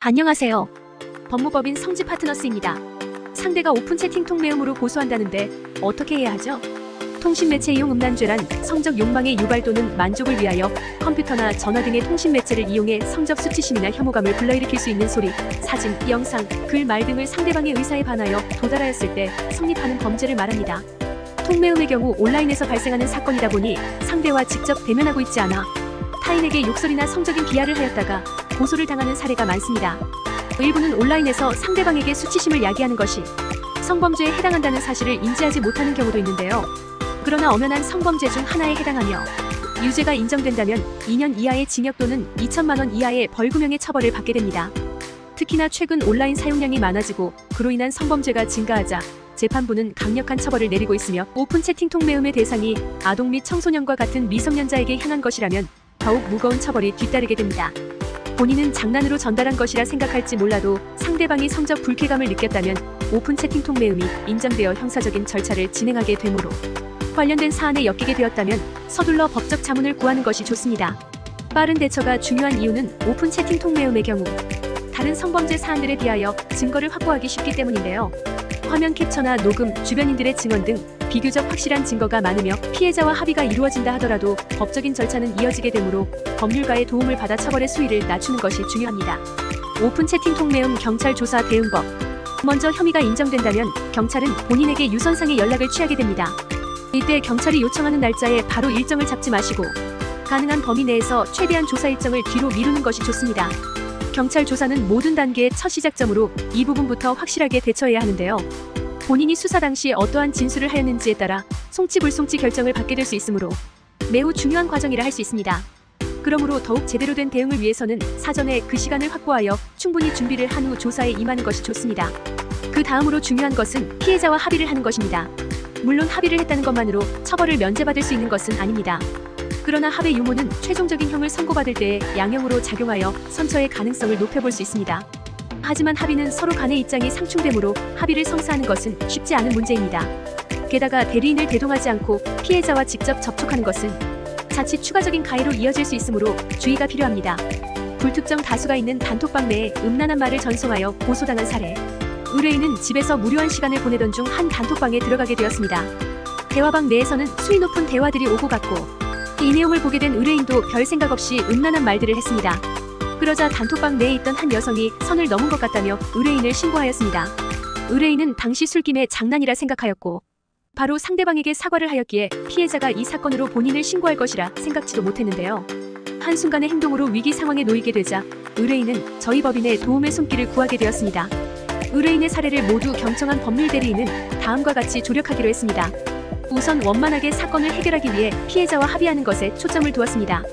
안녕하세요. 법무법인 성지 파트너스입니다. 상대가 오픈 채팅 통매음으로 고소한다는데 어떻게 해야 하죠? 통신매체 이용 음란죄란 성적 욕망의 유발 또는 만족을 위하여 컴퓨터나 전화 등의 통신매체를 이용해 성적 수치심이나 혐오감을 불러일으킬 수 있는 소리, 사진, 영상, 글, 말 등을 상대방의 의사에 반하여 도달하였을 때 성립하는 범죄를 말합니다. 통매음의 경우 온라인에서 발생하는 사건이다 보니 상대와 직접 대면하고 있지 않아 타인에게 욕설이나 성적인 비하를 하였다가 고소를 당하는 사례가 많습니다. 일부는 온라인에서 상대방에게 수치심을 야기하는 것이 성범죄에 해당한다는 사실을 인지하지 못하는 경우도 있는데요. 그러나 엄연한 성범죄 중 하나에 해당하며 유죄가 인정된다면 2년 이하의 징역 또는 2천만 원 이하의 벌금형의 처벌을 받게 됩니다. 특히나 최근 온라인 사용량이 많아지고 그로 인한 성범죄가 증가하자 재판부는 강력한 처벌을 내리고 있으며 오픈 채팅 통매음의 대상이 아동 및 청소년과 같은 미성년자에게 향한 것이라면 더욱 무거운 처벌이 뒤따르게 됩니다. 본인은 장난으로 전달한 것이라 생각할지 몰라도 상대방이 성적 불쾌감을 느꼈다면 오픈 채팅 통매음이 인정되어 형사적인 절차를 진행하게 되므로 관련된 사안에 엮이게 되었다면 서둘러 법적 자문을 구하는 것이 좋습니다. 빠른 대처가 중요한 이유는 오픈 채팅 통매음의 경우 다른 성범죄 사안들에 비하여 증거를 확보하기 쉽기 때문인데요. 화면 캡처나 녹음, 주변인들의 증언 등 비교적 확실한 증거가 많으며 피해자와 합의가 이루어진다 하더라도 법적인 절차는 이어지게 되므로 법률가의 도움을 받아 처벌의 수위를 낮추는 것이 중요합니다. 오픈 채팅 통매음 경찰 조사 대응법. 먼저 혐의가 인정된다면 경찰은 본인에게 유선상의 연락을 취하게 됩니다. 이때 경찰이 요청하는 날짜에 바로 일정을 잡지 마시고 가능한 범위 내에서 최대한 조사 일정을 뒤로 미루는 것이 좋습니다. 경찰 조사는 모든 단계의 첫 시작점으로 이 부분부터 확실하게 대처해야 하는데요. 본인이 수사 당시 어떠한 진술을 하였는지에 따라 송치불송치 결정을 받게 될 수 있으므로 매우 중요한 과정이라 할 수 있습니다. 그러므로 더욱 제대로 된 대응을 위해서는 사전에 그 시간을 확보하여 충분히 준비를 한 후 조사에 임하는 것이 좋습니다. 그 다음으로 중요한 것은 피해자와 합의를 하는 것입니다. 물론 합의를 했다는 것만으로 처벌을 면제받을 수 있는 것은 아닙니다. 그러나 합의 유무는 최종적인 형을 선고받을 때에 양형으로 작용하여 선처의 가능성을 높여볼 수 있습니다. 하지만 합의는 서로 간의 입장이 상충되므로 합의를 성사하는 것은 쉽지 않은 문제입니다. 게다가 대리인을 대동하지 않고 피해자와 직접 접촉하는 것은 자칫 추가적인 가해로 이어질 수 있으므로 주의가 필요합니다. 불특정 다수가 있는 단톡방 내에 음란한 말을 전송하여 고소당한 사례. 의뢰인은 집에서 무료한 시간을 보내던 중 한 단톡방에 들어가게 되었습니다. 대화방 내에서는 수위 높은 대화들이 오고 갔고 이 내용을 보게 된 의뢰인도 별 생각 없이 음란한 말들을 했습니다. 그러자 단톡방 내에 있던 한 여성이 선을 넘은 것 같다며 의뢰인을 신고하였습니다. 의뢰인은 당시 술김에 장난이라 생각하였고 바로 상대방에게 사과를 하였기에 피해자가 이 사건으로 본인을 신고할 것이라 생각지도 못했는데요. 한순간의 행동으로 위기 상황에 놓이게 되자 의뢰인은 저희 법인의 도움의 손길을 구하게 되었습니다. 의뢰인의 사례를 모두 경청한 법률 대리인은 다음과 같이 조력하기로 했습니다. 우선 원만하게 사건을 해결하기 위해 피해자와 합의하는 것에 초점을 두었습니다.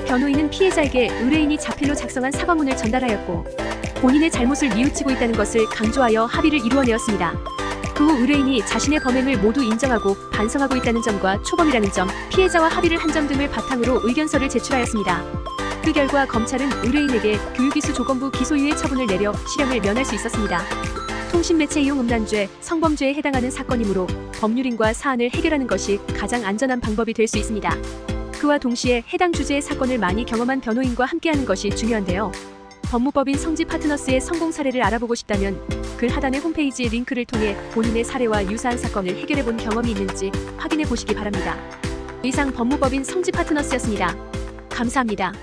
변호인은 피해자에게 의뢰인이 자필로 작성한 사과문을 전달하였고 본인의 잘못을 뉘우치고 있다는 것을 강조하여 합의를 이루어내었습니다. 그 후 의뢰인이 자신의 범행을 모두 인정하고 반성하고 있다는 점과 초범이라는 점, 피해자와 합의를 한 점 등을 바탕으로 의견서를 제출하였습니다. 그 결과 검찰은 의뢰인에게 교육이수조건부 기소유예 처분을 내려 실형을 면할 수 있었습니다. 통신매체 이용 음란죄, 성범죄에 해당하는 사건이므로 법률인과 사안을 해결하는 것이 가장 안전한 방법이 될 수 있습니다. 그와 동시에 해당 주제의 사건을 많이 경험한 변호인과 함께하는 것이 중요한데요. 법무법인 성지 파트너스의 성공 사례를 알아보고 싶다면 글 하단의 홈페이지 링크를 통해 본인의 사례와 유사한 사건을 해결해본 경험이 있는지 확인해 보시기 바랍니다. 이상 법무법인 성지 파트너스였습니다. 감사합니다.